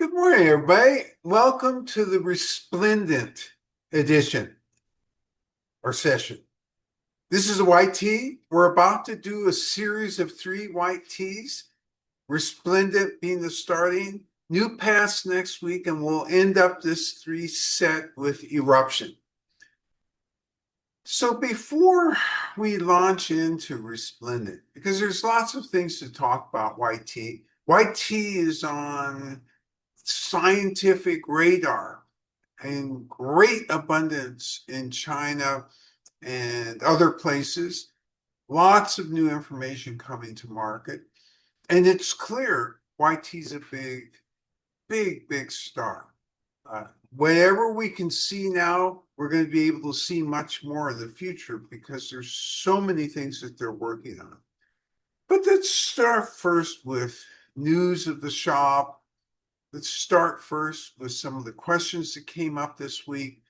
Good morning, everybody. Welcome to the Resplendent edition or session. This is a white tea. We're about to do a series of 3 white teas, Resplendent being the starting, new paths next week, and we'll end up this 3 set with eruption. So before we launch into Resplendent, because there's lots of things to talk about white tea is on scientific radar in great abundance in China and other places. Lots of new information coming to market. And it's clear YT's a big star. Whatever we can see now, we're going to be able to see much more in the future because there's so many things that they're working on. But let's start first with news of the shop. Let's start first with some of the questions that came up this week,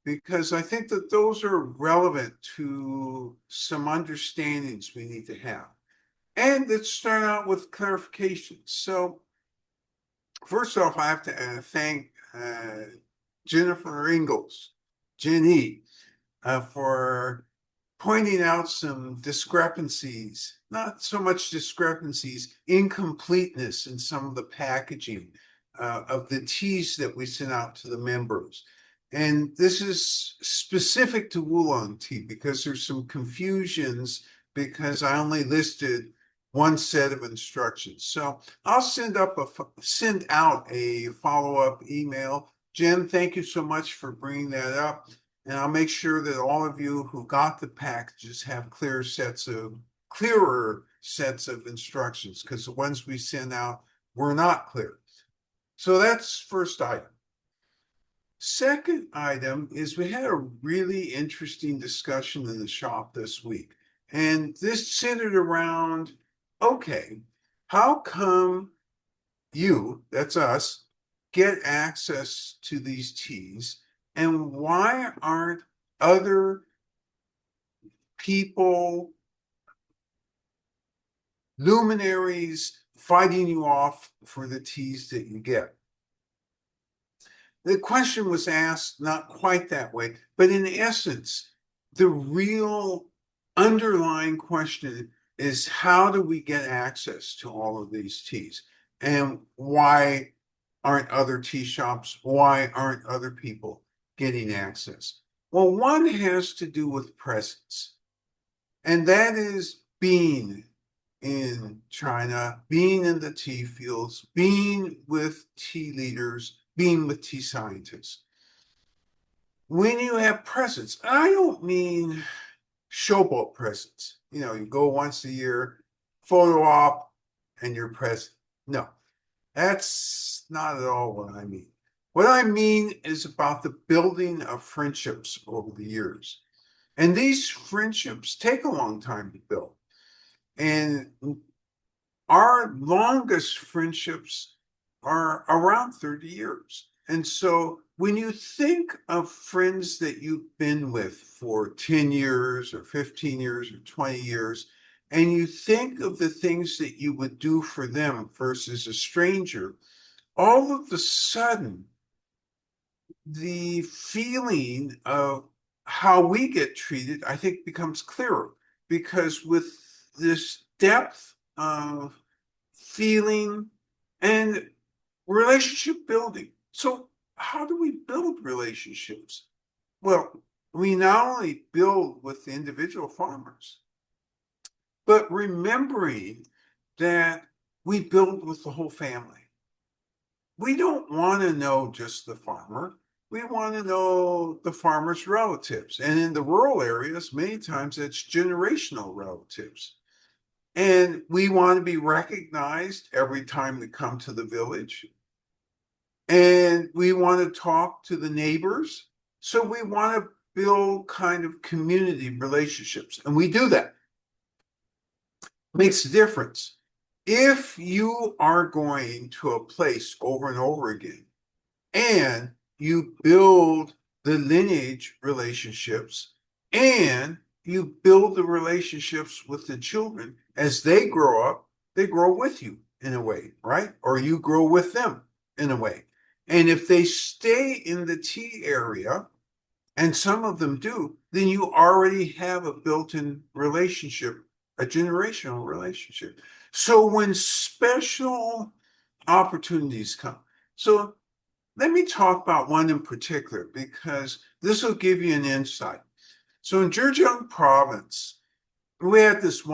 because I think that those are relevant to some understandings we need to have. And let's start out with clarification. So, first off, I have to thank Jennifer Ingalls, Jenny, for pointing out some discrepancies, not so much discrepancies, incompleteness in some of the packaging of the teas that we sent out to the members. And this is specific to oolong tea because there's some confusions because I only listed one set of instructions. So I'll send out a follow-up email. Jen, thank you so much for bringing that up. And I'll make sure that all of you who got the packages have clearer sets of instructions, because the ones we sent out were not clear. So that's first item. Second item is we had a really interesting discussion in the shop this week. And this centered around, okay, how come you, that's us, get access to these teas? And why aren't other people, luminaries, fighting you off for the teas that you get? The question was asked not quite that way, but in essence, the real underlying question is, how do we get access to all of these teas? And why aren't other tea shops, why aren't other people getting access? Well, one has to do with presence, and that is being in China, being in the tea fields, being with tea leaders, being with tea scientists. When you have presence, I don't mean showboat presence. You go once a year, photo op, and you're present. No, that's not at all what I mean. What I mean is about the building of friendships over the years. And these friendships take a long time to build. And our longest friendships are around 30 years. And so when you think of friends that you've been with for 10 years or 15 years or 20 years, and you think of the things that you would do for them versus a stranger, all of a sudden, the feeling of how we get treated, I think, becomes clearer, because with this depth of feeling and relationship building. So, how do we build relationships? Well, we not only build with the individual farmers, but remembering that we build with the whole family. We don't want to know just the farmer. We want to know the farmer's relatives. And in the rural areas, many times it's generational relatives. And we want to be recognized every time we come to the village. And we want to talk to the neighbors. So we want to build kind of community relationships. And we do that. Makes a difference. If you are going to a place over and over again, and you build the lineage relationships, and you build the relationships with the children as they grow up, they grow with you in a way, right? Or you grow with them. in a way. And if they stay in the T area, and some of them do, then you already have a built-in relationship, a generational relationship. So when special opportunities come, so let me talk about one in particular, because this will give you an insight. So in Zhejiang province, we have this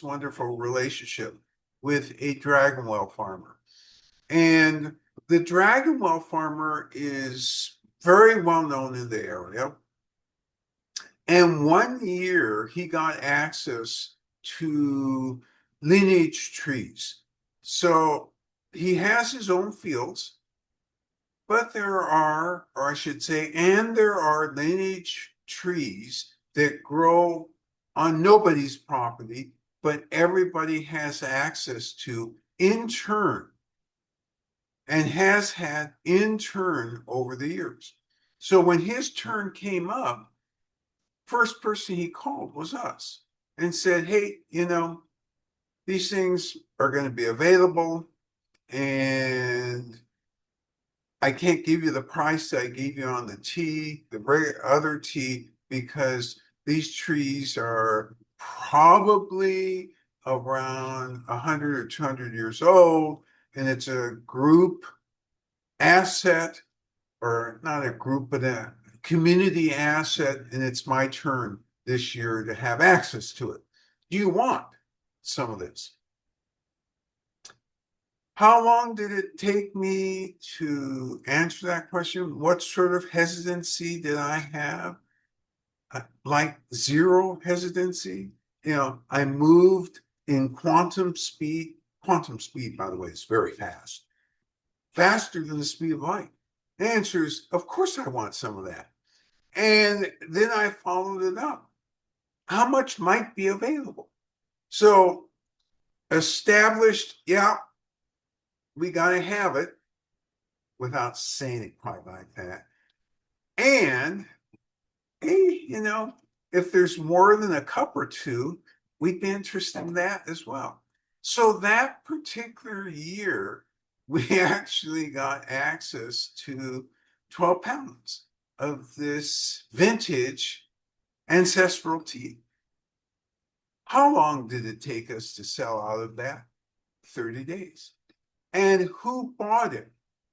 wonderful relationship with a dragon well farmer. And the dragon well farmer is very well known in the area. And one year he got access to lineage trees. So he has his own fields, but there are, or I should say, and there are lineage trees that grow on nobody's property, but everybody has access to in turn, and has had in turn over the years. So when his turn came up, first person he called was us and said, hey, these things are going to be available, and I can't give you the price that I gave you on the tea, the other tea, because these trees are probably around 100 or 200 years old, and it's a group asset, or not a group, but a community asset, and it's my turn this year to have access to it. Do you want some of this? How long did it take me to answer that question? What sort of hesitancy did I have? Like zero hesitancy. I moved in quantum speed. Quantum speed, by the way, is very fast, faster than the speed of light. The answer is, of course, I want some of that. And then I followed it up. How much might be available? So established, yeah, we got to have it, without saying it quite like that. And, hey, if there's more than a cup or two, we'd be interested in that as well. So that particular year, we actually got access to 12 pounds of this vintage ancestral tea. How long did it take us to sell out of that? 30 days. And who bought it?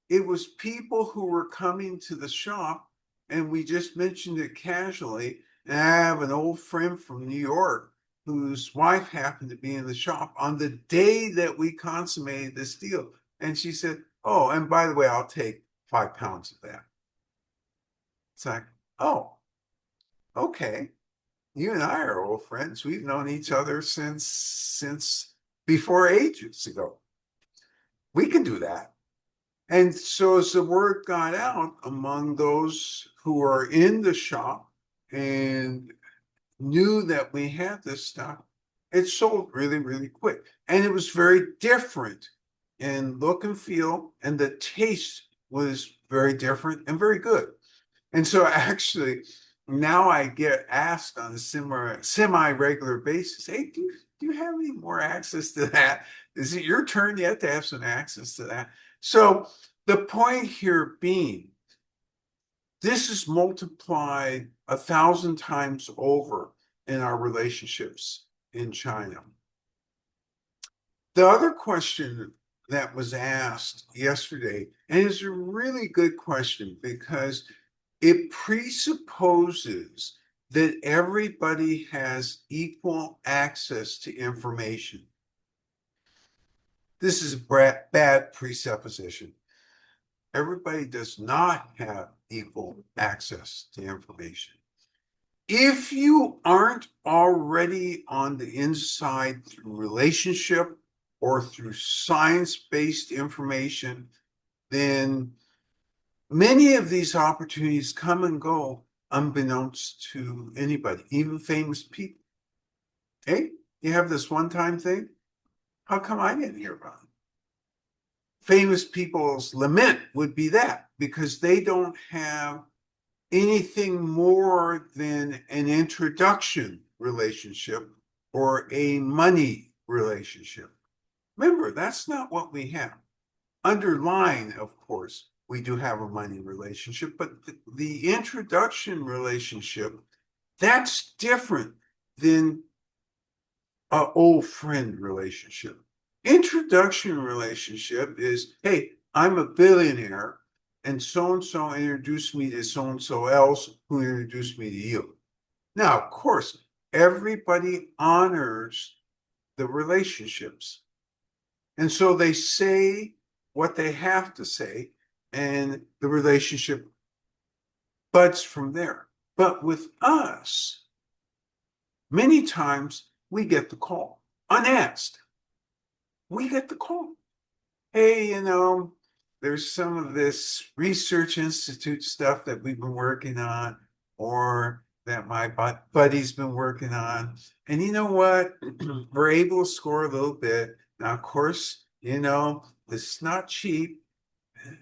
It was people who were coming to the shop, and we just mentioned it casually. And I have an old friend from New York whose wife happened to be in the shop on the day that we consummated this deal. And she said, oh, and by the way, I'll take 5 pounds of that. It's like, oh, okay. You and I are old friends. We've known each other since before ages ago. We can do that. And so as the word got out among those who are in the shop and knew that we had this stuff, it sold really, really quick. And it was very different in look and feel, and the taste was very different and very good. And so actually, now I get asked on a semi-regular basis, hey, do you have any more access to that? Is it your turn yet to have some access to that? So the point here being, this is multiplied 1,000 times over in our relationships in China. The other question that was asked yesterday, and it's a really good question because it presupposes that everybody has equal access to information. This is a bad presupposition. Everybody does not have equal access to information. If you aren't already on the inside through relationship or through science-based information, then many of these opportunities come and go unbeknownst to anybody, even famous people. Hey, you have this one-time thing? How come I didn't hear about it? Famous people's lament would be that, because they don't have anything more than an introduction relationship or a money relationship. Remember, that's not what we have. underlying, of course, we do have a money relationship, but the introduction relationship, that's different than an old friend relationship. Introduction relationship is, hey, I'm a billionaire, and so introduced me to so else who introduced me to you. Now, of course, everybody honors the relationships. And so they say what they have to say, and the relationship buds from there. But with us, many times we get the call, unasked. We get the call. Hey, there's some of this research institute stuff that we've been working on, or that my buddy's been working on. And you know what? We're able to score a little bit. Now, of course, this is not cheap.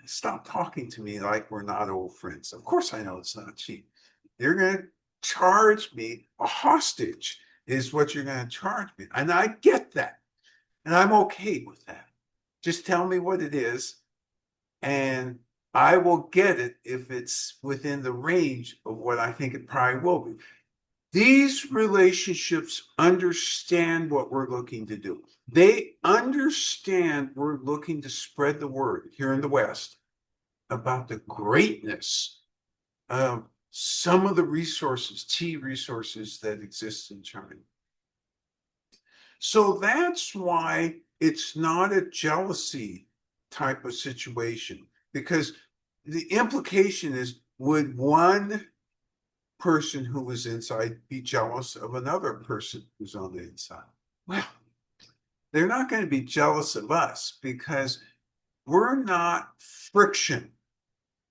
Stop talking to me like we're not old friends. Of course, I know it's not cheap. You're going to charge me a hostage, is what you're going to charge me. And I get that. And I'm okay with that. Just tell me what it is, and I will get it if it's within the range of what I think it probably will be. These relationships understand what we're looking to do. They understand we're looking to spread the word here in the West about the greatness of some of the resources, tea resources that exist in China. So that's why it's not a jealousy type of situation, because the implication is, would one person who was inside be jealous of another person who's on the inside? Well, they're not going to be jealous of us because we're not friction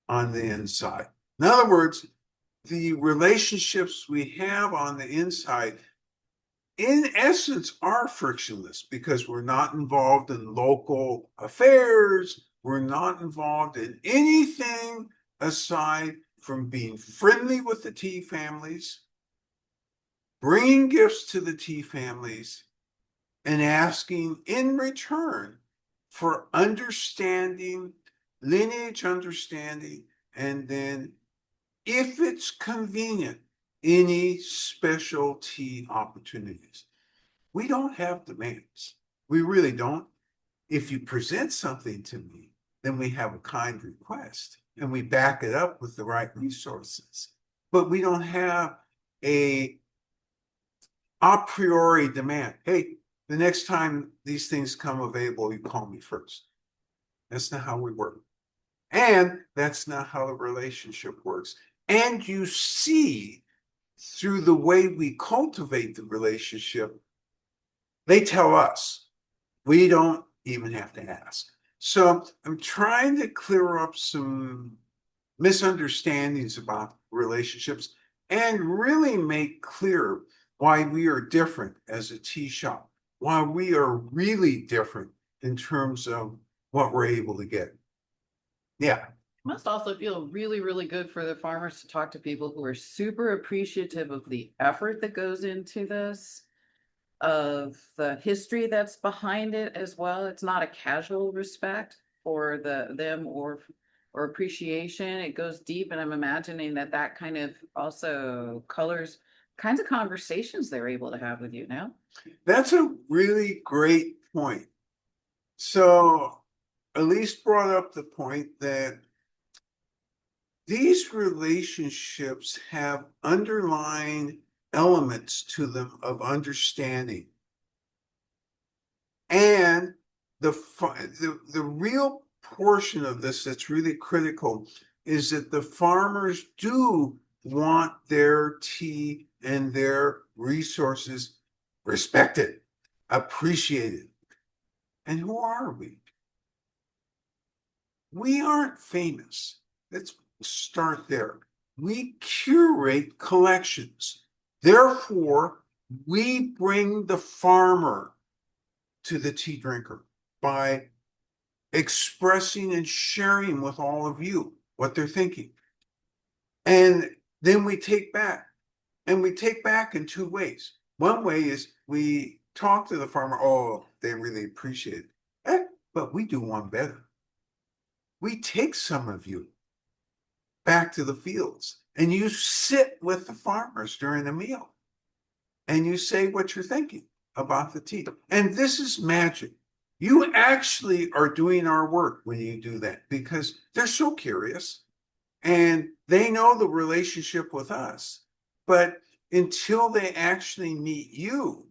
on the inside. In other words, the relationships we have on the inside, in essence, are frictionless because we're not involved in local affairs. We're not involved in anything aside from being friendly with the tea families, bringing gifts to the tea families, and asking in return for understanding, lineage understanding, and then, if it's convenient, any specialty opportunities. We don't have demands. We really don't. If you present something to me, then we have a kind request and we back it up with the right resources. But we don't have a priori demand. Hey, the next time these things come available, you call me first. That's not how we work. And that's not how the relationship works. And you see, through the way we cultivate the relationship, they tell us. We don't even have to ask. So I'm trying to clear up some misunderstandings about relationships and really make clear why we are different as a tea shop, why we are really different in terms of what we're able to get. Yeah. Must also feel really, really good for the farmers to talk to people who are super appreciative of the effort that goes into this, of the history that's behind it as well. It's not a casual respect for them or appreciation. It goes deep, and I'm imagining that kind of also colors kinds of conversations they're able to have with you now. That's a really great point. So Elise brought up the point that these relationships have underlying elements to them of understanding. And the real portion of this that's really critical is that the farmers do want their tea and their resources respected, appreciated. And who are we? We aren't famous. Let's start there. We curate collections. Therefore, we bring the farmer to the tea drinker by expressing and sharing with all of you what they're thinking. And then we take back. And we take back in two ways. One way is we talk to the farmer, oh, they really appreciate it. But we do one better. we take some of you back to the fields and you sit with the farmers during the meal and you say what you're thinking about the tea. And this is magic. You actually are doing our work when you do that because they're so curious and they know the relationship with us. But until they actually meet you,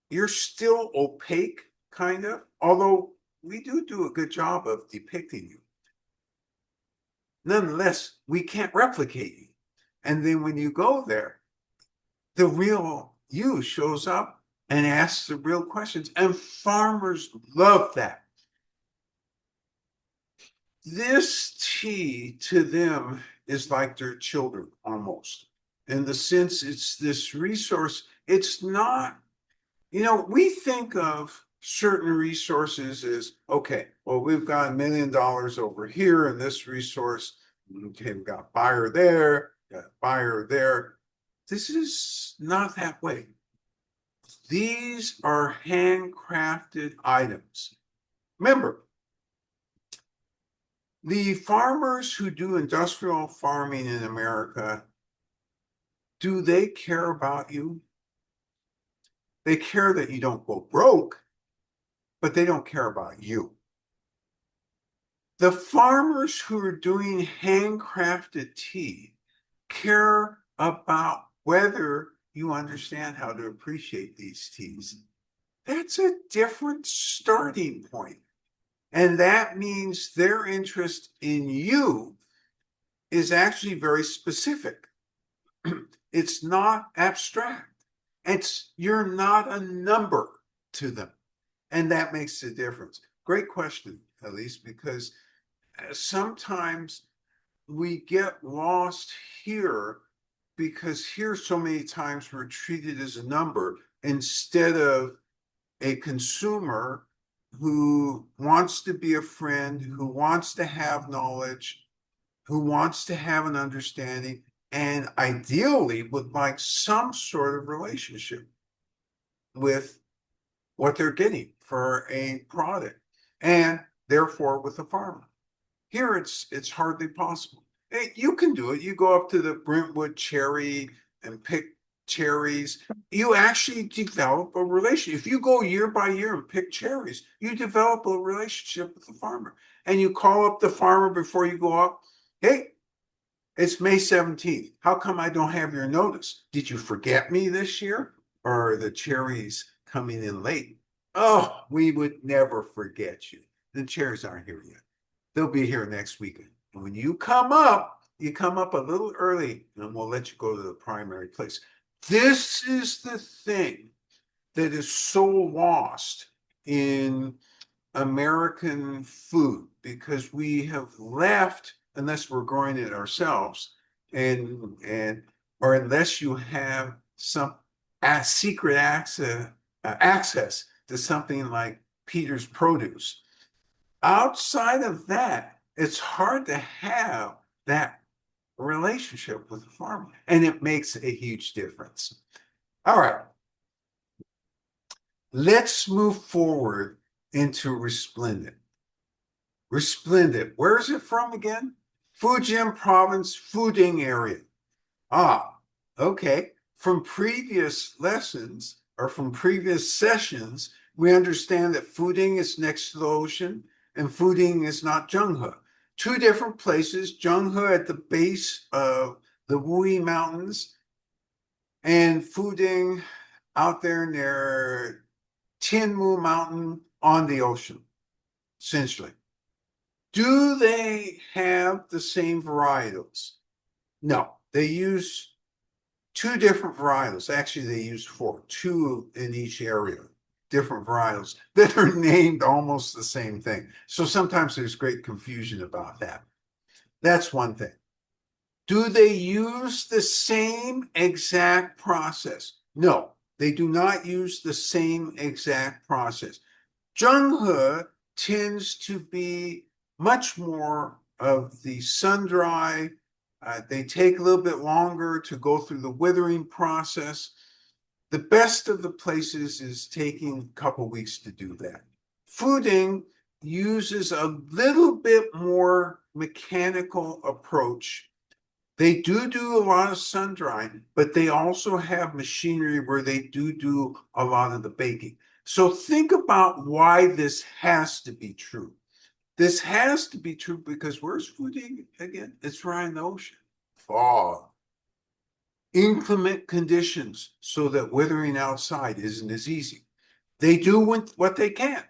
you're still opaque, kind of, although we do a good job of depicting you. Nonetheless, we can't replicate you. And then when you go there, the real you shows up and asks the real questions. And farmers love that. This tea to them is like their children almost. In the sense it's this resource, it's not, we think of certain resources as, okay, well, we've got $1 million over here in this resource. Okay, we've got a buyer there, got a buyer there. This is not that way. These are handcrafted items. Remember, the farmers who do industrial farming in America, do they care about you? They care that you don't go broke, but they don't care about you. The farmers who are doing handcrafted tea care about whether you understand how to appreciate these teas. That's a different starting point. And that means their interest in you is actually very specific. It's not abstract. You're not a number to them. And that makes a difference. Great question, Elise, because sometimes we get lost here because here so many times we're treated as a number instead of a consumer who wants to be a friend, who wants to have knowledge, who wants to have an understanding, and ideally would like some sort of relationship with what they're getting for a product, and therefore with the farmer. Here it's hardly possible. Hey, you can do it. You go up to the Brentwood cherry and pick cherries. You actually develop a relationship. If you go year by year and pick cherries, you develop a relationship with the farmer. And you call up the farmer before you go up. Hey, it's May 17th. How come I don't have your notice? Did you forget me this year? Or are the cherries coming in late? Oh, we would never forget you. The cherries aren't here yet. They'll be here next weekend. And when you come up a little early and we'll let you go to the primary place. This is the thing that is so lost in American food because we have left, unless we're growing it ourselves, or unless you have some secret access to something like Peter's Produce. Outside of that, it's hard to have that relationship with the farmer, and it makes a huge difference. All right, let's move forward into Resplendent. Resplendent, where is it from again? Fujian province, Fuding area. Ah, okay. From previous lessons or from previous sessions, we understand that Fuding is next to the ocean and Fuding is not Zhenghe. Two different places, Zhenghe at the base of the Wui Mountains and Fuding out there near Tianmu Mountain on the ocean, essentially. Do they have the same varietals? No, they use two different varietals. Actually, they use two in each area, different varietals that are named almost the same thing. So sometimes there's great confusion about that. That's one thing. Do they use the same exact process? No, they do not use the same exact process. Zhenghe tends to be much more of the sun-dry. They take a little bit longer to go through the withering process. The best of the places is taking a couple weeks to do that. Fuding uses a little bit more mechanical approach. They do a lot of sun drying, but they also have machinery where they do a lot of the baking. So think about why this has to be true. This has to be true because where's food again? It's right in the ocean. Fog. Inclement conditions so that withering outside isn't as easy. They do what they can,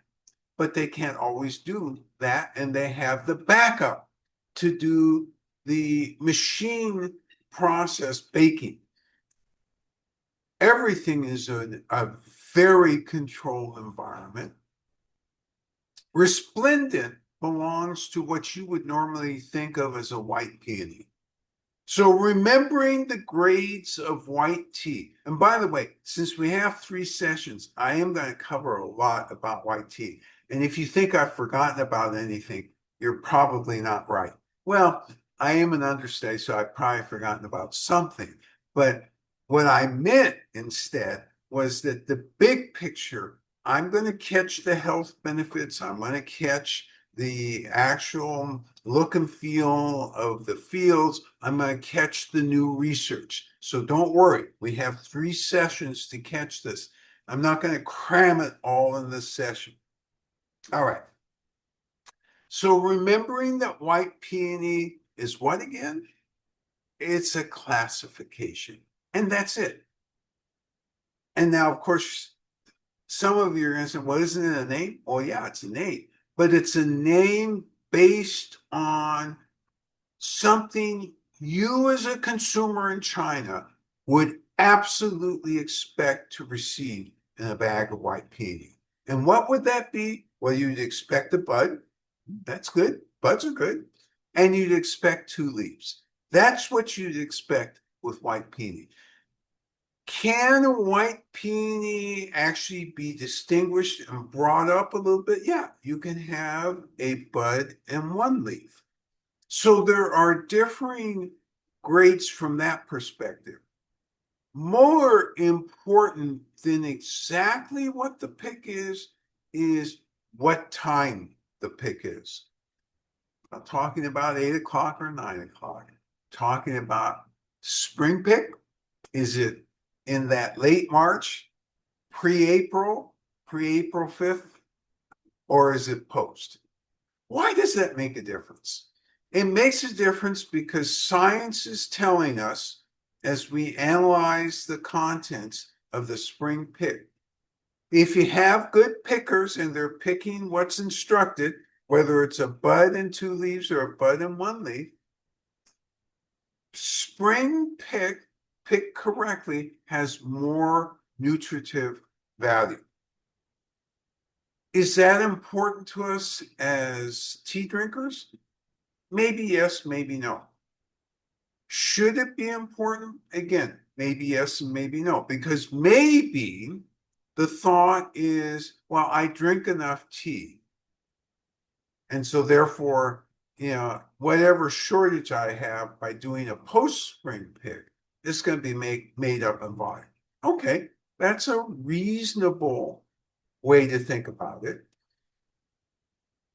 but they can't always do that. And they have the backup to do the machine process baking. Everything is a very controlled environment. Resplendent belongs to what you would normally think of as a white peony. So remembering the grades of white tea. And by the way, since we have 3 sessions, I am going to cover a lot about white tea. And if you think I've forgotten about anything, you're probably not right. Well, I am an understudy, so I've probably forgotten about something. But what I meant instead was that the big picture, I'm going to catch the health benefits. I'm going to catch the actual look and feel of the fields. I'm going to catch the new research. So don't worry. We have 3 sessions to catch this. I'm not going to cram it all in this session. All right. So remembering that white peony is what again? It's a classification. And that's it. And now, of course, some of you are going to say, well, isn't it a name? Oh, yeah, it's a name. But it's a name based on something you as a consumer in China would absolutely expect to receive in a bag of white peony. And what would that be? Well, you'd expect a bud. That's good. Buds are good. And you'd expect 2 leaves. That's what you'd expect with white peony. Can a white peony actually be distinguished and brought up a little bit? Yeah, you can have a bud and 1 leaf. So there are differing grades from that perspective. More important than exactly what the pick is what time the pick is. I'm not talking about 8 o'clock or 9 o'clock. I'm talking about spring pick. Is it in that late March, pre-April 5th, or is it post? Why does that make a difference? It makes a difference because science is telling us as we analyze the contents of the spring pick. If you have good pickers and they're picking what's instructed, whether it's a bud and 2 leaves or a bud and 1 leaf, spring picked correctly has more nutritive value. Is that important to us as tea drinkers? Maybe yes, maybe no. Should it be important? Again, maybe yes and maybe no, because maybe the thought is, well, I drink enough tea. And so therefore, whatever shortage I have by doing a post-spring pick is going to be made up in volume. Okay, that's a reasonable way to think about it.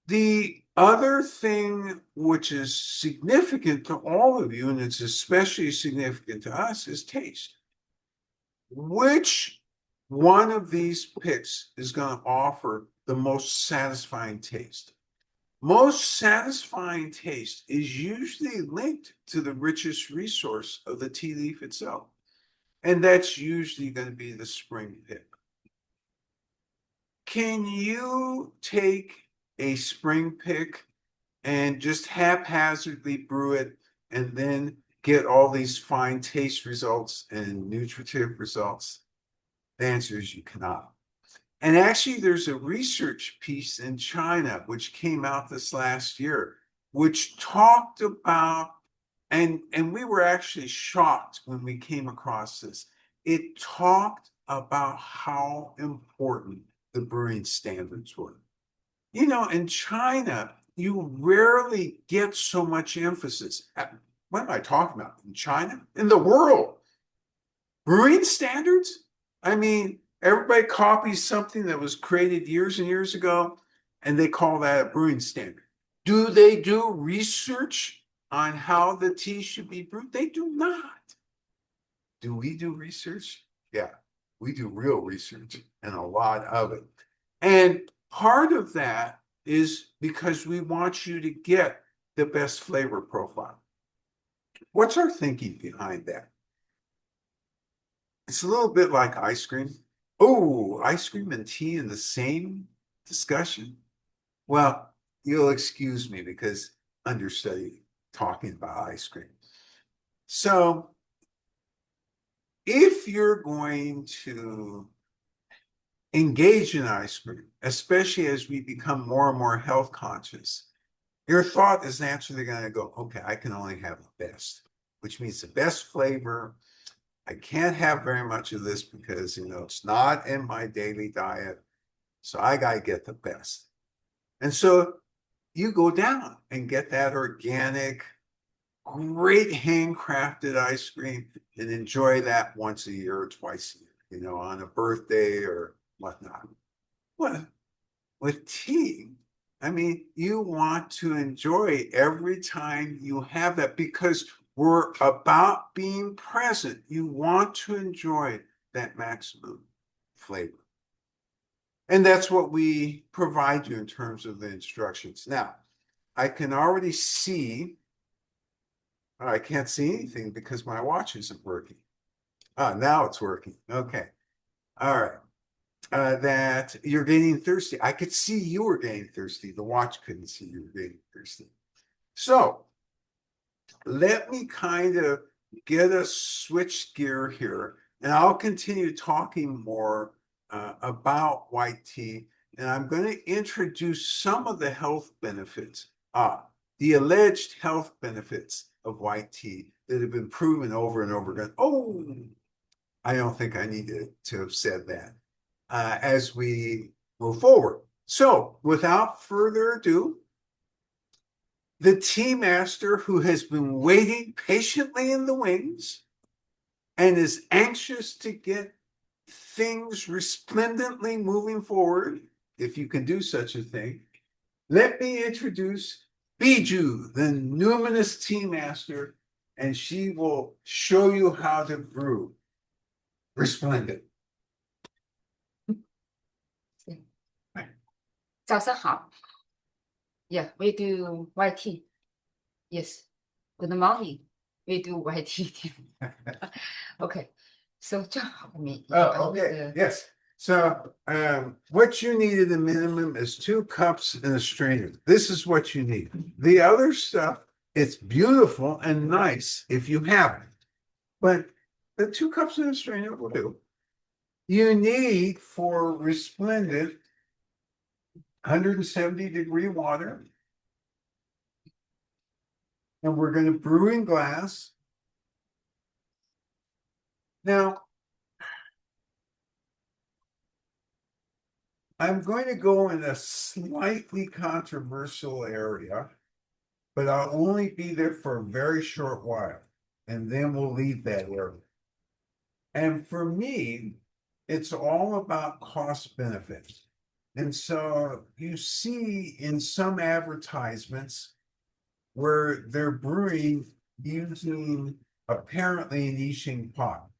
The other thing which is significant to all of you, and it's especially significant to us, is taste. Which one of these picks is going to offer the most satisfying taste? Most satisfying taste is usually linked to the richest resource of the tea leaf itself. And that's usually going to be the spring pick. Can you take a spring pick and just haphazardly brew it and then get all these fine taste results and nutritive results? The answer is you cannot. And actually, there's a research piece in China which came out this last year, which talked about, and we were actually shocked when we came across this. It talked about how important the brewing standards were. In China, you rarely get so much emphasis. What am I talking about? In China? In the world? Brewing standards? I mean, everybody copies something that was created years and years ago, And they call that a brewing standard. Do they do research on how the tea should be brewed? They do not. Do we do research? Yeah, we do real research and a lot of it. And part of that is because we want you to get the best flavor profile. What's our thinking behind that? It's a little bit like ice cream. Oh, ice cream and tea in the same discussion? Well, you'll excuse me because understudy talking about ice cream. So if you're going to engage in ice cream, especially as we become more and more health conscious, your thought is naturally going to go, okay, I can only have the best, which means the best flavor. I can't have very much of this because, it's not in my daily diet. So I got to get the best. And so you go down and get that organic, great handcrafted ice cream and enjoy that once a year or twice a year, on a birthday or whatnot. Well, with tea, I mean, you want to enjoy every time you have that because we're about being present. You want to enjoy that maximum flavor. And that's what we provide you in terms of the instructions. Now, I can already see, I can't see anything because my watch isn't working. Now it's working. Okay. All right. That you're getting thirsty. I could see you were getting thirsty. The watch couldn't see you were getting thirsty. So let me kind of get us switched gear here, and I'll continue talking more about white tea, and I'm going to introduce some of the health benefits, the alleged health benefits of white tea that have been proven over and over again. Oh, I don't think I need to have said that as we move forward. So without further ado, the tea master who has been waiting patiently in the wings and is anxious to get things resplendently moving forward, if you can do such a thing, let me introduce Bijou, the numinous tea master, and she will show you how to brew Resplendent. 早上好. Yeah, we do white tea. Yes. Good morning. We do white tea. Okay. So okay. Yes. So what you need at the minimum is 2 cups and a strainer. This is what you need. The other stuff, it's beautiful and nice if you have it. But the 2 cups and a strainer will do. You need for Resplendent 170-degree water. And we're going to brew in glass. Now, I'm going to go in a slightly controversial area, but I'll only be there for a very short while, and then we'll leave that area. And for me, it's all about cost benefits. And so you see in some advertisements where they're brewing using apparently an Yixing pot.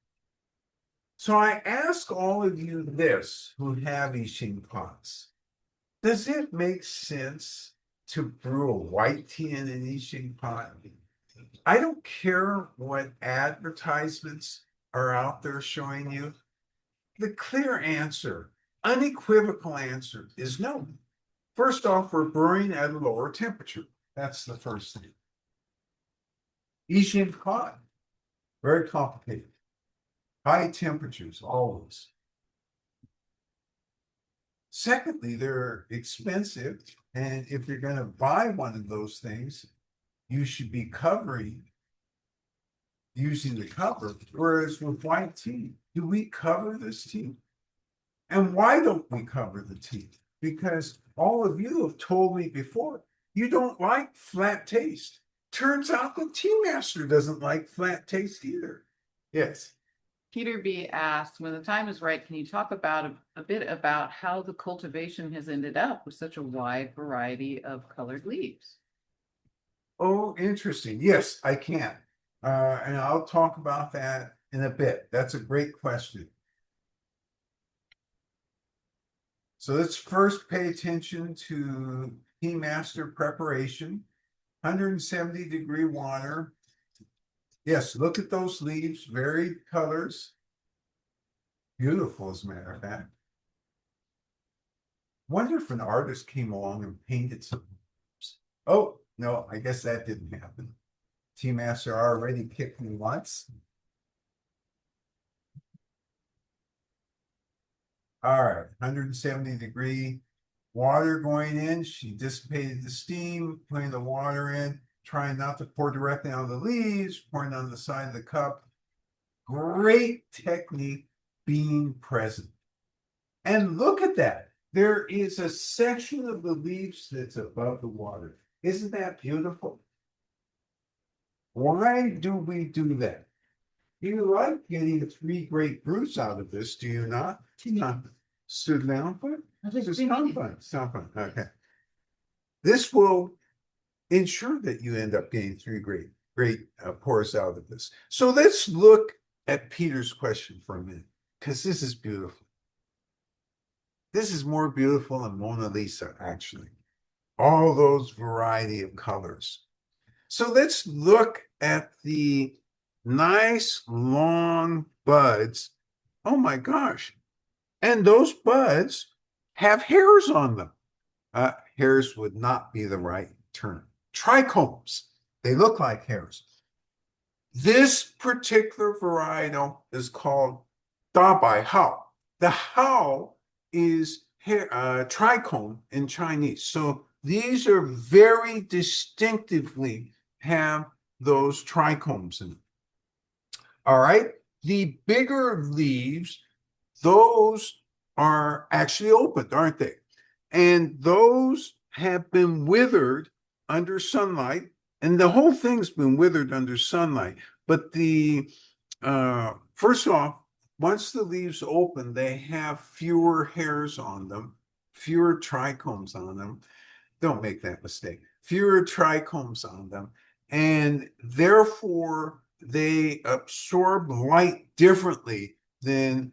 So I ask all of you this who have Yixing pots. Does it make sense to brew a white tea in an Yixing pot? I don't care what advertisements are out there showing you. The clear answer, unequivocal answer is no. First off, we're brewing at a lower temperature. That's the first thing. Yixing pot, very complicated. High temperatures, always. Secondly, they're expensive. And if you're going to buy one of those things, you should be covering using the cover. Whereas with white tea, do we cover this tea? And why don't we cover the tea? Because all of you have told me before, you don't like flat taste. Turns out the tea master doesn't like flat taste either. Yes. Peter B asked, when the time is right, can you talk about a bit about how the cultivation has ended up with such a wide variety of colored leaves? Oh, interesting. Yes, I can. And I'll talk about that in a bit. That's a great question. So let's first pay attention to tea master preparation. 170-degree water. Yes, look at those leaves, varied colors. Beautiful, as a matter of fact. Wonder if an artist came along and painted some. Oh, no, I guess that didn't happen. Tea master already kicked me once. All right, 170-degree water going in. She dissipated the steam, putting the water in, trying not to pour directly on the leaves, pouring on the side of the cup. Great technique being present. And look at that. There is a section of the leaves that's above the water. Isn't that beautiful? Why do we do that? You like getting 3 great brews out of this, do you not? Sit down, but it's sound fun. Okay. This will ensure that you end up getting 3 great pours out of this. So let's look at Peter's question for a minute, because this is beautiful. This is more beautiful than Mona Lisa, actually. All those variety of colors. So let's look at the nice long buds. Oh my gosh. And those buds have hairs on them. Hairs would not be the right term. Trichomes. They look like hairs. This particular varietal is called Dabai Hao. The Hao is hair, trichome in Chinese. So these are very distinctively have those trichomes in them. All right. The bigger leaves, those are actually opened, aren't they? And those have been withered under sunlight, and the whole thing's been withered under sunlight. But the first off, once the leaves open, they have fewer hairs on them, fewer trichomes on them. Don't make that mistake. Fewer trichomes on them, and therefore they absorb light differently than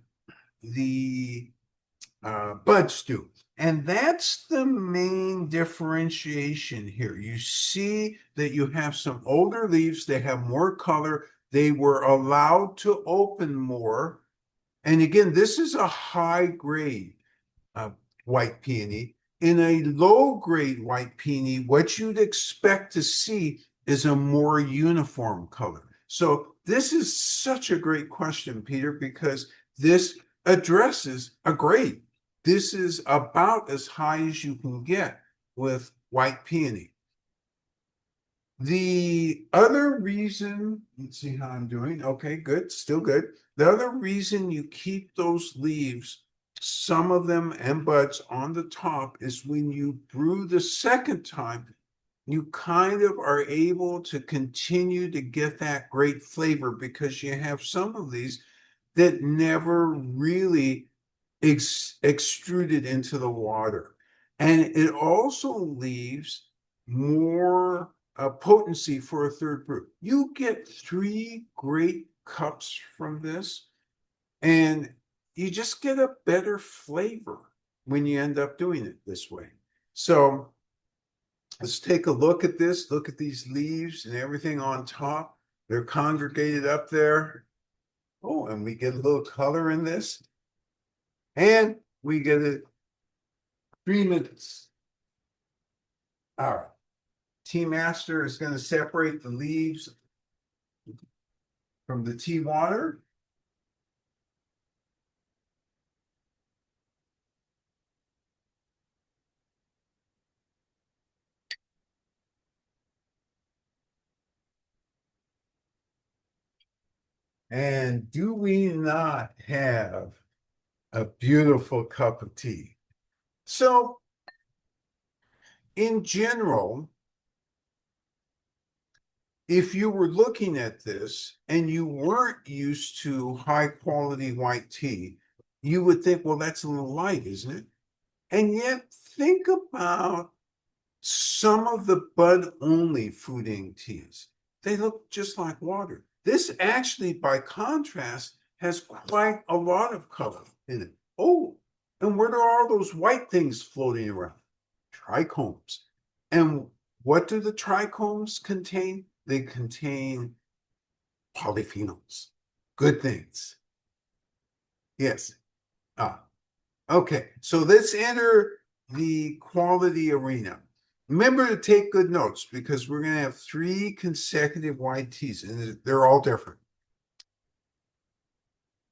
the buds do. And that's the main differentiation here. You see that you have some older leaves, they have more color, they were allowed to open more. And again, this is a high grade white peony. In a low grade white peony, what you'd expect to see is a more uniform color. So this is such a great question, Peter, because this addresses a grade. This is about as high as you can get with white peony. The other reason, let's see how I'm doing. Okay, good, still good. The other reason you keep those leaves, some of them and buds on the top, is when you brew the second time, you kind of are able to continue to get that great flavor because you have some of these that never really extruded into the water. And it also leaves more potency for a third brew. You get 3 great cups from this, and you just get a better flavor when you end up doing it this way. So let's take a look at this. Look at these leaves and everything on top. They're congregated up there. Oh, and we get a little color in this. And we get it 3 minutes. All right. Tea master is going to separate the leaves from the tea water. And do we not have a beautiful cup of tea? So, in general, if you were looking at this and you weren't used to high quality white tea, you would think, well, that's a little light, isn't it? And yet think about some of the bud only fruiting teas. They look just like water. This actually, by contrast, has quite a lot of color in it. Oh, and where are all those white things floating around? Trichomes. And what do the trichomes contain? They contain polyphenols, good things. Yes. Okay, so let's enter the quality arena. Remember to take good notes because we're going to have 3 consecutive white teas and they're all different.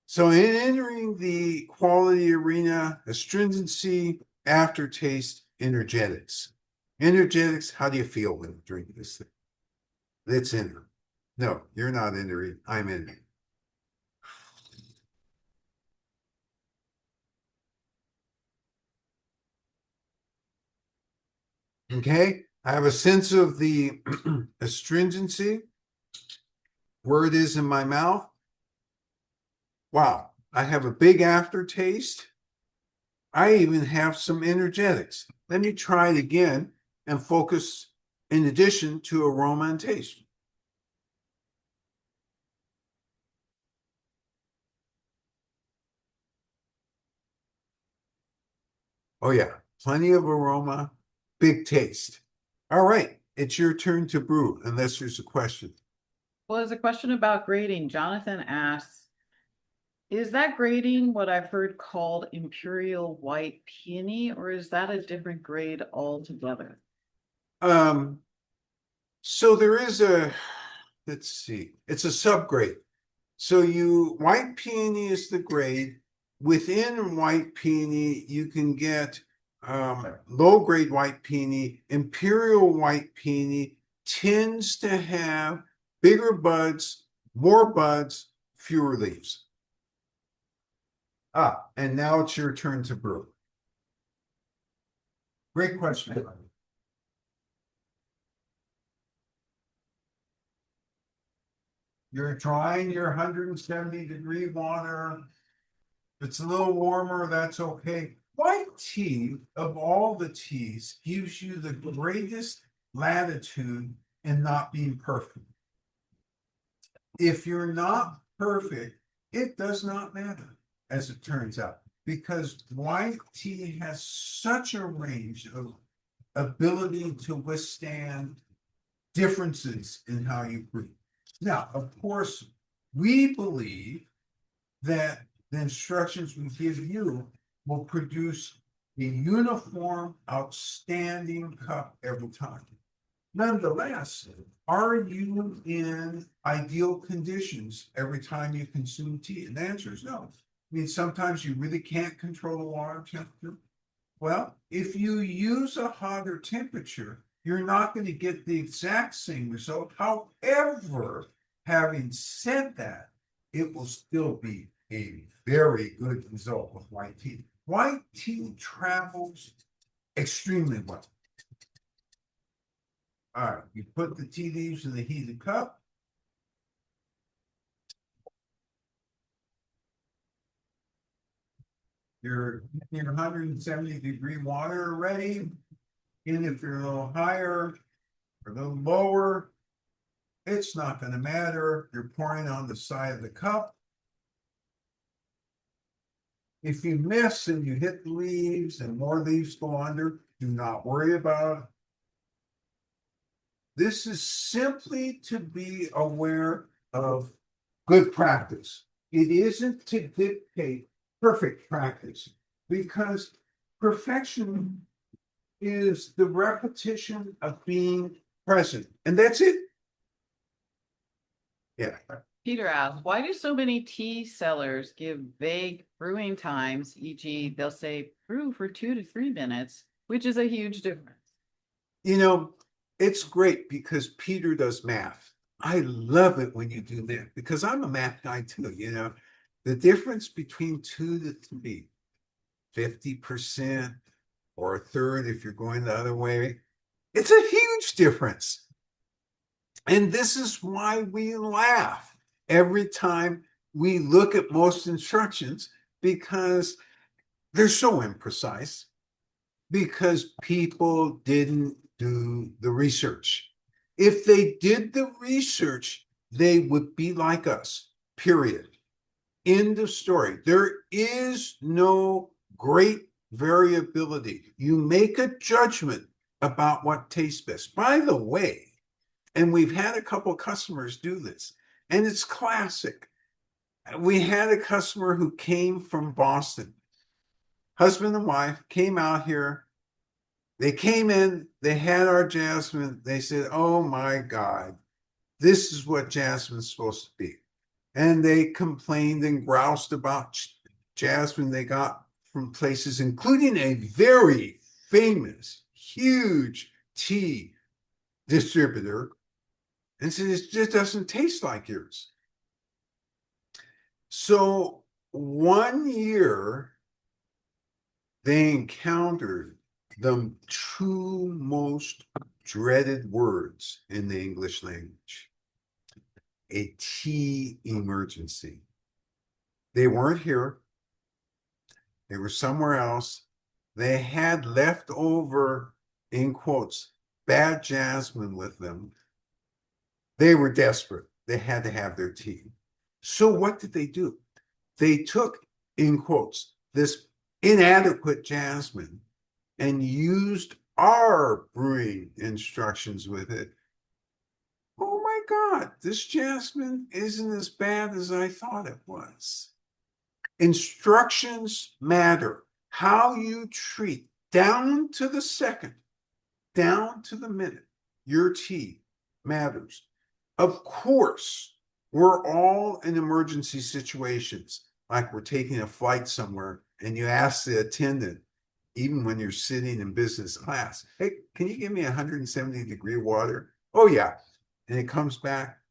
So in entering the quality arena, astringency, aftertaste, energetics. Energetics, how do you feel when you drink this thing? Let's enter. No, you're not entering. I'm entering. Okay, I have a sense of the astringency, where it is in my mouth. Wow, I have a big aftertaste. I even have some energetics. Let me try it again and focus in addition to aroma and taste. Oh yeah, plenty of aroma, big taste. All right, it's your turn to brew, unless there's a question. Well, there's a question about grading. Jonathan asks, is that grading what I've heard called Imperial White Peony, or is that a different grade altogether? So there is a, let's see, it's a subgrade. So white peony is the grade. Within white peony, you can get low grade white peony. Imperial white peony tends to have bigger buds, more buds, fewer leaves. And now it's your turn to brew. Great question. You're drying your 170-degree water. If it's a little warmer, that's okay. White tea, of all the teas, gives you the greatest latitude in not being perfect. If you're not perfect, it does not matter, as it turns out, because white tea has such a range of ability to withstand differences in how you brew. Now, of course, we believe that the instructions we give you will produce a uniform, outstanding cup every time. Nonetheless, are you in ideal conditions every time you consume tea? And the answer is no. I mean, sometimes you really can't control the water temperature. Well, if you use a hotter temperature, you're not going to get the exact same result. However, having said that, it will still be a very good result with white tea. White tea travels extremely well. All right, you put the tea leaves in the heated cup. Your 170-degree water ready. And if you're a little higher or a little lower, it's not going to matter. You're pouring on the side of the cup. If you miss and you hit the leaves and more leaves go under, do not worry about it. This is simply to be aware of good practice. It isn't to dictate perfect practice, because perfection is the repetition of being present, and that's it. Yeah. Peter asks, why do so many tea sellers give vague brewing times, e.g., they'll say brew for 2 to 3 minutes, which is a huge difference? You know, it's great because Peter does math. I love it when you do that because I'm a math guy too. The difference between 2 to 3, 50% or a third if you're going the other way, it's a huge difference. And this is why we laugh every time we look at most instructions, because they're so imprecise, because people didn't do the research. If they did the research, they would be like us, period. End of story. There is no great variability. You make a judgment about what tastes best. By the way, and we've had a couple customers do this, and it's classic. We had a customer who came from Boston, husband and wife came out here. They came in, they had our jasmine. They said, "Oh my God, this is what jasmine's supposed to be." And they complained and groused about jasmine they got from places, including a very famous, huge tea distributor, and said, "It just doesn't taste like yours." So 1 year, they encountered the two most dreaded words in the English language: a tea emergency. They weren't here, they were somewhere else. They had leftover, in quotes, bad jasmine with them. They were desperate. They had to have their tea. So what did they do? They took, in quotes, this inadequate jasmine and used our brewing instructions with it. Oh my God, this jasmine isn't as bad as I thought it was. Instructions matter. How you treat, down to the second, down to the minute, your tea matters. Of course, we're all in emergency situations, like we're taking a flight somewhere and you ask the attendant, even when you're sitting in business class, "Hey, can you give me 170-degree water?" "Oh, yeah." And it comes back,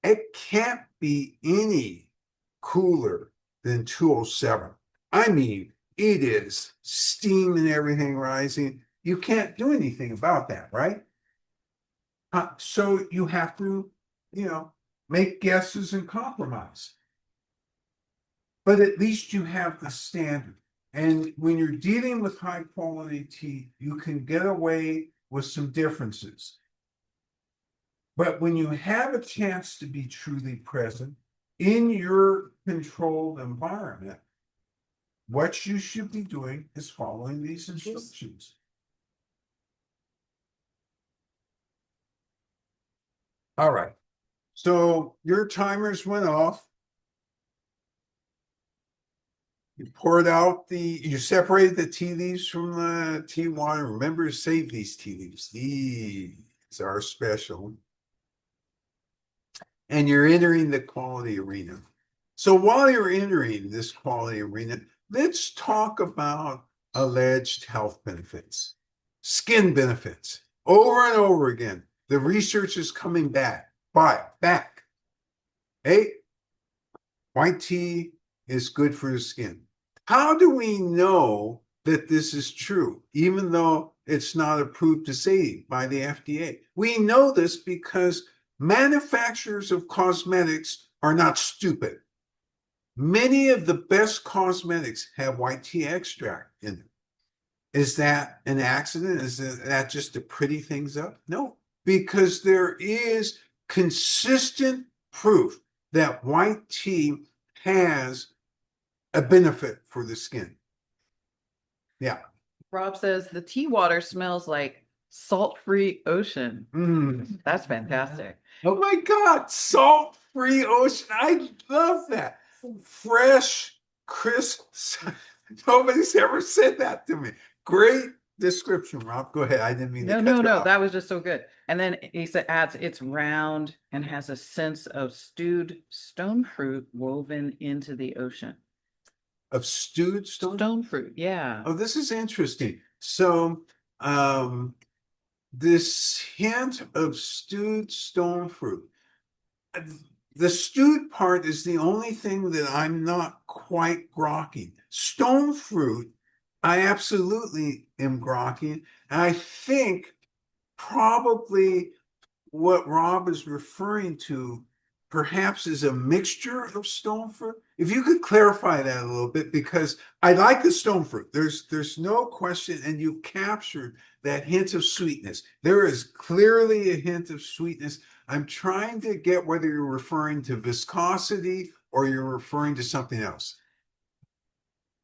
"It can't be any cooler than 207. I mean, it is steam and everything rising. You can't do anything about that, right?" So you have to, make guesses and compromise. But at least you have the standard. And when you're dealing with high quality tea, you can get away with some differences. But when you have a chance to be truly present in your controlled environment, what you should be doing is following these instructions. All right. So your timers went off. You separated the tea leaves from the tea water. Remember to save these tea leaves. These are special. And you're entering the quality arena. So while you're entering this quality arena, let's talk about alleged health benefits, skin benefits. Over and over again, the research is coming back. Hey, white tea is good for the skin. How do we know that this is true, even though it's not approved to say by the FDA? We know this because manufacturers of cosmetics are not stupid. Many of the best cosmetics have white tea extract in them. Is that an accident? Is that just to pretty things up? No, because there is consistent proof that white tea has a benefit for the skin. Yeah. Rob says the tea water smells like salt-free ocean. That's fantastic. Oh my God, salt-free ocean. I love that. Fresh, crisp. Nobody's ever said that to me. Great description, Rob. Go ahead. I didn't mean to cut you No, off. that was just so good. And then he adds, it's round and has a sense of stewed stone fruit woven into the ocean. Of stewed Stone fruit, yeah. Oh, this is interesting. So, this hint of stewed stone fruit. The stewed part is the only thing that I'm not quite grokking. Stone fruit, I absolutely am grokking. And I think probably what Rob is referring to perhaps is a mixture of stone fruit. If you could clarify that a little bit, because I like the stone fruit. There's no question, and you've captured that hint of sweetness. There is clearly a hint of sweetness. I'm trying to get whether you're referring to viscosity or you're referring to something else.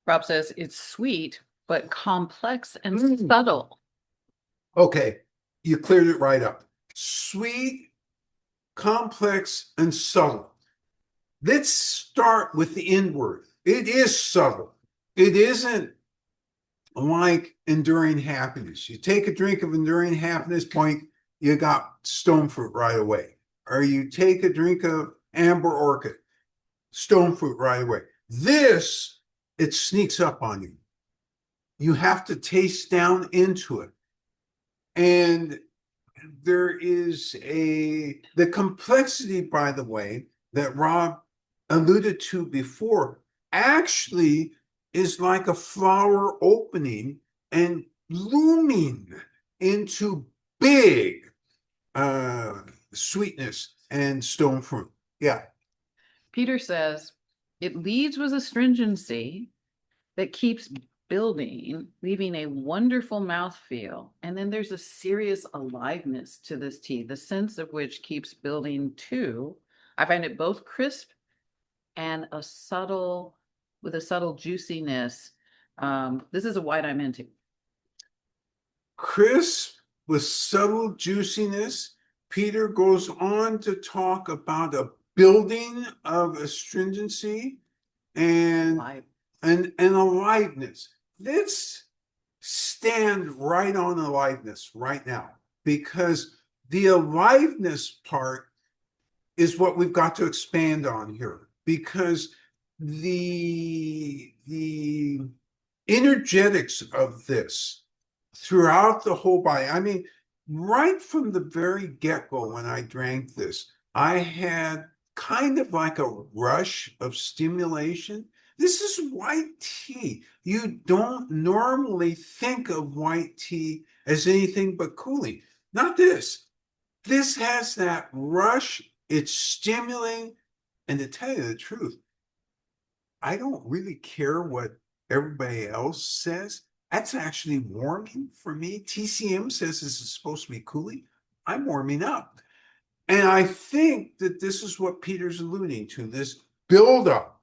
Rob says it's sweet, but complex and subtle. Okay, you cleared it right up. Sweet, complex, and subtle. Let's start with the inward. It is subtle. It isn't like enduring happiness. You take a drink of enduring happiness, point, you got stone fruit right away. Or you take a drink of amber orchid, stone fruit right away. This, it sneaks up on you. You have to taste down into it. And there is the complexity, by the way, that Rob alluded to before, actually is like a flower opening and blooming into big sweetness and stone fruit. Yeah. Peter says it leads with astringency that keeps building, leaving a wonderful mouthfeel. And then there's a serious aliveness to this tea, the sense of which keeps building too. I find it both crisp and with a subtle juiciness. This is a white I'm into. Crisp with subtle juiciness. Peter goes on to talk about a building of astringency and aliveness. Let's stand right on aliveness right now, because the aliveness part is what we've got to expand on here, because the energetics of this throughout the whole body. I mean, right from the very get-go, when I drank this, I had kind of like a rush of stimulation. This is white tea. You don't normally think of white tea as anything but cooling. Not this. This has that rush. It's stimulating. And to tell you the truth, I don't really care what everybody else says. That's actually warming for me. TCM says this is supposed to be cooling. I'm warming up. And I think that this is what Peter's alluding to, this buildup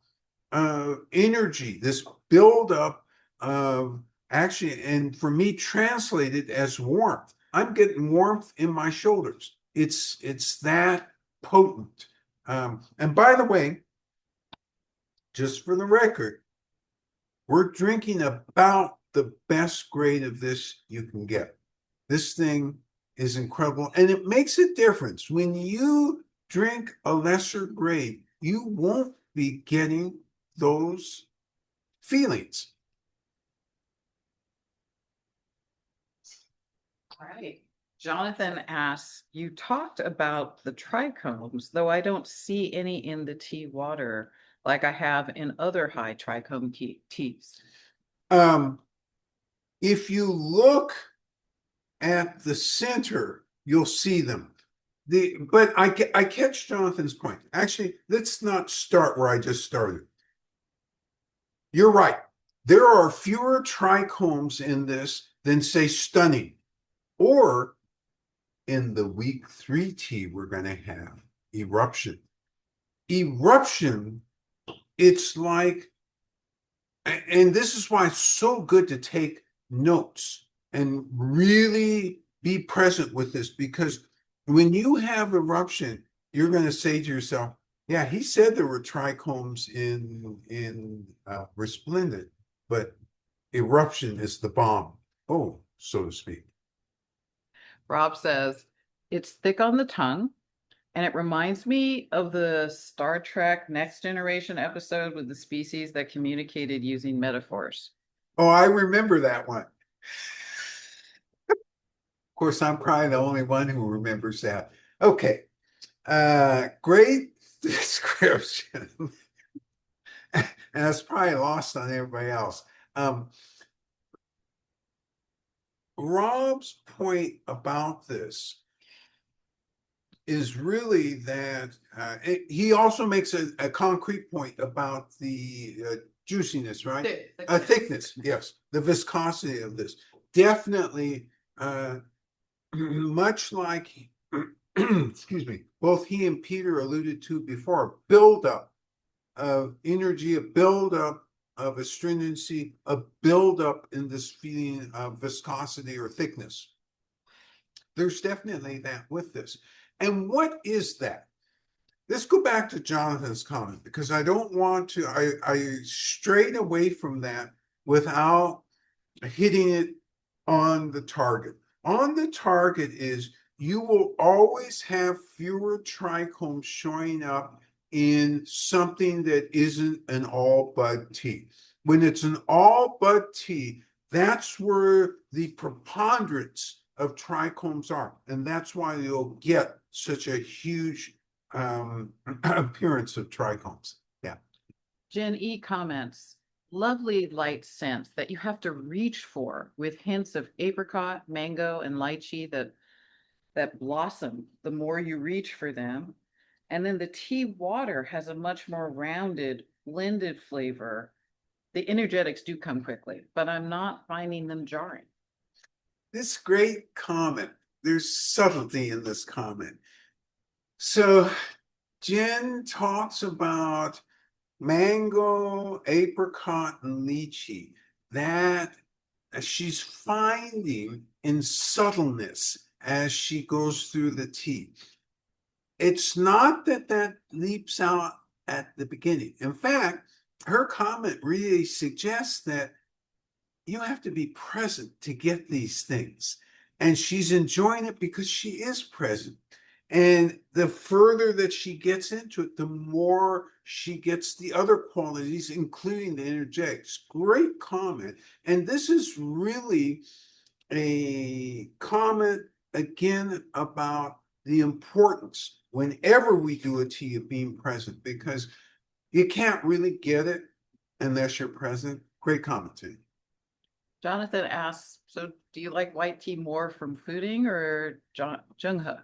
of energy, this buildup of actually, and for me, translated as warmth. I'm getting warmth in my shoulders. It's that potent. And by the way, just for the record, we're drinking about the best grade of this you can get. This thing is incredible, and it makes a difference. When you drink a lesser grade, you won't be getting those feelings. All right. Jonathan asks, you talked about the trichomes, though I don't see any in the tea water like I have in other high trichome teas. If you look at the center, you'll see them. But I catch Jonathan's point. Actually, let's not start where I just started. You're right. There are fewer trichomes in this than, say, stunning, or in the week 3 tea we're going to have eruption. Eruption, it's like, and this is why it's so good to take notes and really be present with this, because when you have eruption, you're going to say to yourself, yeah, he said there were trichomes in Resplendent, but eruption is the bomb, so to speak. Rob says, it's thick on the tongue, and it reminds me of the Star Trek Next Generation episode with the species that communicated using metaphors. Oh, I remember that one. Of course, I'm probably the only one who remembers that. Okay. Great description. And that's probably lost on everybody else. Rob's point about this is really that he also makes a concrete point about the juiciness, right? Thickness, yes, the viscosity of this. Definitely, much like, excuse me, both he and Peter alluded to before, buildup of energy, a buildup of astringency, a buildup in this feeling of viscosity or thickness. There's definitely that with this. And what is that? Let's go back to Jonathan's comment because I don't want to, I strayed away from that without hitting it on the target. On the target is you will always have fewer trichomes showing up in something that isn't an all bud tea. When it's an all bud tea, that's where the preponderance of trichomes are. And that's why you'll get such a huge appearance of trichomes. Yeah. Jen E comments, lovely light scent that you have to reach for with hints of apricot, mango, and lychee that blossom the more you reach for them. And then the tea water has a much more rounded, blended flavor. The energetics do come quickly, but I'm not finding them jarring. This great comment, there's subtlety in this comment. So Jen talks about mango, apricot, and lychee that she's finding in subtleness as she goes through the tea. It's not that that leaps out at the beginning. In fact, her comment really suggests that you have to be present to get these things. And she's enjoying it because she is present. And the further that she gets into it, the more she gets the other qualities, including the energetics. Great comment. And this is really a comment again about the importance whenever we do a tea of being present, because you can't really get it unless you're present. Great comment, too. Jonathan asks, so do you like white tea more from Fooding or Junghe?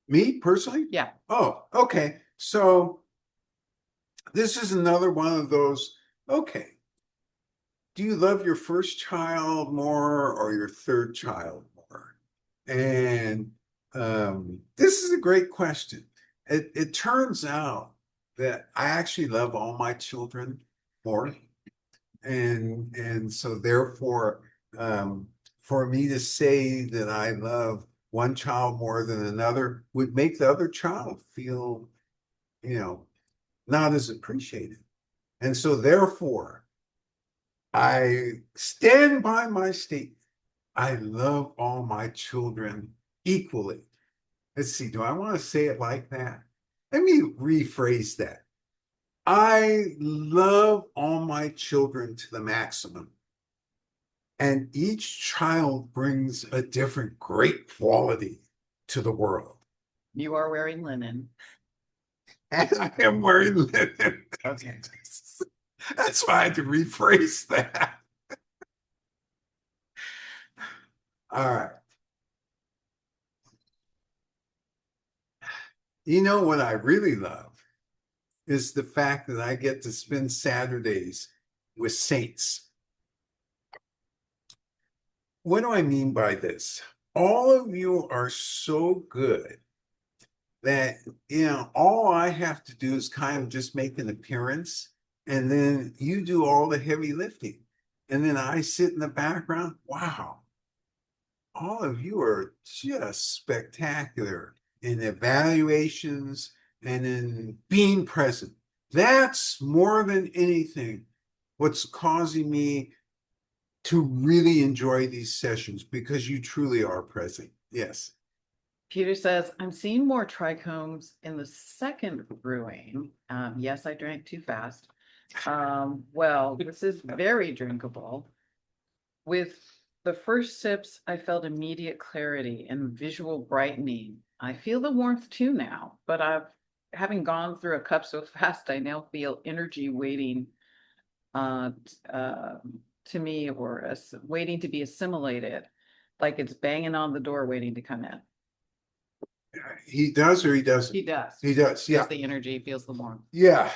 Me personally? Yeah. Oh, okay. So this is another one of those, okay. Do you love your first child more or your third child more? And this is a great question. It turns out that I actually love all my children more. And so therefore, for me to say that I love one child more than another would make the other child feel, not as appreciated. And so therefore, I stand by my statement. I love all my children equally. Let's see, do I want to say it like that? Let me rephrase that. I love all my children to the maximum. And each child brings a different great quality to the world. You are wearing linen. And I am wearing linen. Okay. That's why I had to rephrase that. All right. You know what I really love is the fact that I get to spend Saturdays with saints. What do I mean by this? All of you are so good that, all I have to do is kind of just make an appearance, and then you do all the heavy lifting. And then I sit in the background. Wow. All of you are just spectacular in evaluations and in being present. That's more than anything what's causing me to really enjoy these sessions, because you truly are present. Yes. Peter says, I'm seeing more trichomes in the second brewing. Yes, I drank too fast. Well, this is very drinkable. With the first sips, I felt immediate clarity and visual brightening. I feel the warmth too now, but having gone through a cup so fast, I now feel energy waiting to me, or waiting to be assimilated, like it's banging on the door waiting to come in. He does or he doesn't? He does. He does, yeah. Feels the energy, feels the warmth. Yeah,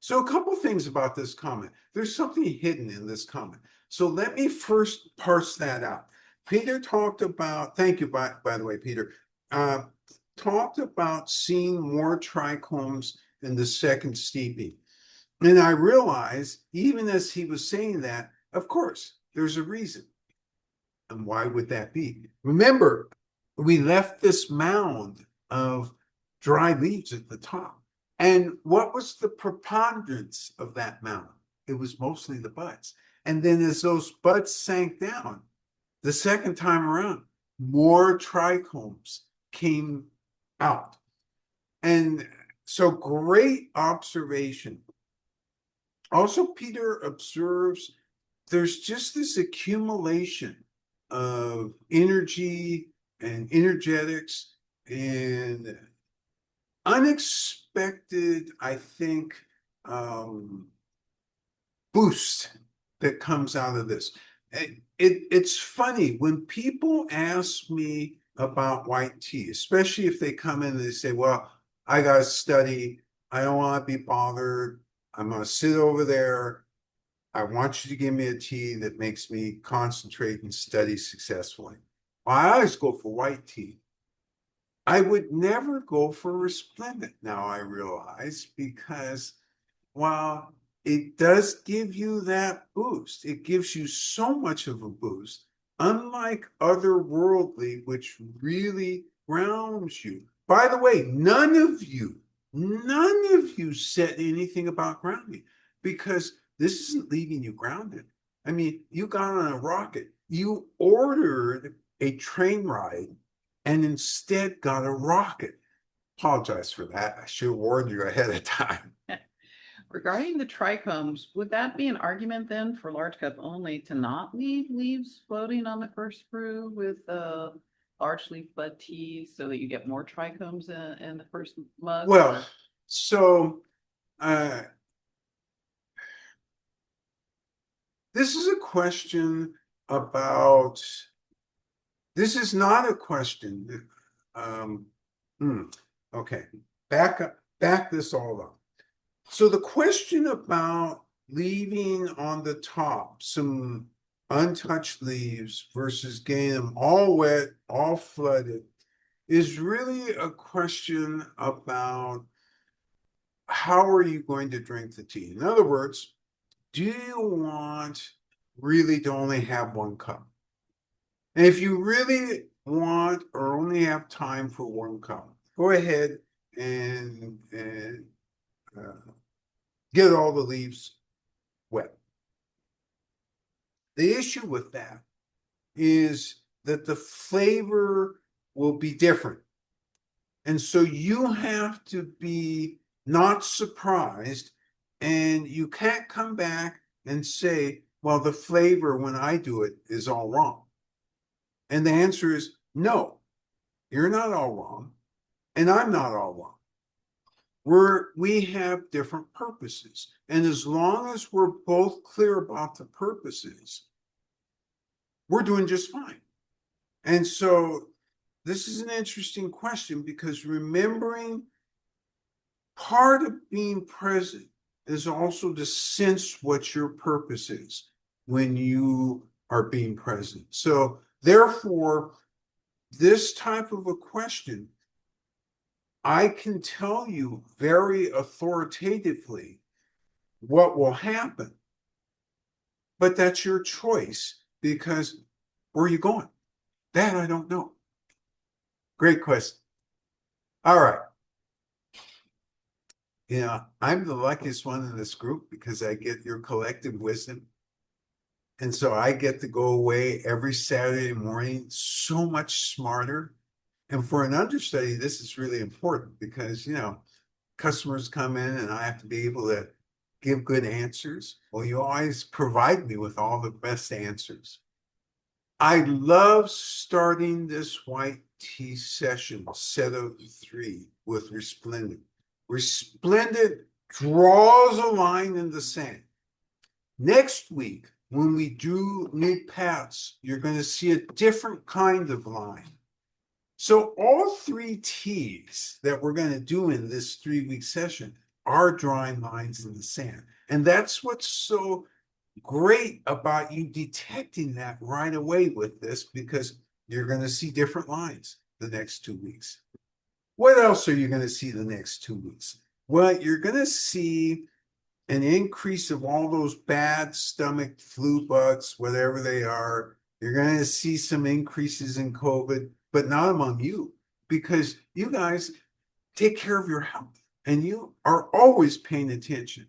so a couple things about this comment. There's something hidden in this comment. So let me first parse that out. Peter talked about, thank you, by the way, Peter, talked about seeing more trichomes in the second steeping. And I realized, even as he was saying that, of course, there's a reason. And why would that be? Remember, we left this mound of dry leaves at the top. And what was the preponderance of that mound? It was mostly the buds. And then as those buds sank down, the second time around, more trichomes came out. And so great observation. Also, Peter observes there's just this accumulation of energy and energetics and unexpected, I think, boost that comes out of this. It's funny when people ask me about white tea, especially if they come in and they say, well, I got to study. I don't want to be bothered. I'm going to sit over there. I want you to give me a tea that makes me concentrate and study successfully. Well, I always go for white tea. I would never go for Resplendent now, I realize, because while it does give you that boost, it gives you so much of a boost, unlike otherworldly, which really grounds you. By the way, none of you said anything about grounding, because this isn't leaving you grounded. I mean, you got on a rocket, you ordered a train ride and instead got a rocket. Apologize for that. I should have warned you ahead of time. Regarding the trichomes, would that be an argument then for large cup only to not leave leaves floating on the first brew with large leaf bud tea so that you get more trichomes in the first mug? Well, so this is a question about, this is not a question. Okay, back this all up. So the question about leaving on the top some untouched leaves versus getting them all wet, all flooded, is really a question about how are you going to drink the tea? In other words, do you want really to only have one cup? And if you really want or only have time for one cup, go ahead and get all the leaves wet. The issue with that is that the flavor will be different. And so you have to be not surprised, and you can't come back and say, well, the flavor when I do it is all wrong. And the answer is no, you're not all wrong, and I'm not all wrong. We have different purposes. And as long as we're both clear about the purposes, we're doing just fine. And so this is an interesting question, because remembering part of being present is also to sense what your purpose is when you are being present. So therefore, this type of a question, I can tell you very authoritatively what will happen, but that's your choice, because where are you going? That I don't know. Great question. All right. Yeah, I'm the luckiest one in this group because I get your collective wisdom. And so I get to go away every Saturday morning so much smarter. And for an understudy, this is really important because, customers come in and I have to be able to give good answers. Well, you always provide me with all the best answers. I love starting this white tea session, set of 3, with Resplendent. Resplendent draws a line in the sand. Next week, when we do new paths, you're going to see a different kind of line. So all 3 teas that we're going to do in this 3-week session are drawing lines in the sand. And that's what's so great about you detecting that right away with this, because you're going to see different lines the next 2 weeks. What else are you going to see the next 2 weeks? Well, you're going to see an increase of all those bad stomach flu bugs, whatever they are. You're going to see some increases in COVID, but not among you, because you guys take care of your health and you are always paying attention.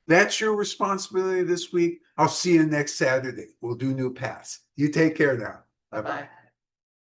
That's your responsibility this week. I'll see you next Saturday. We'll do new paths. You take care now. Bye-bye.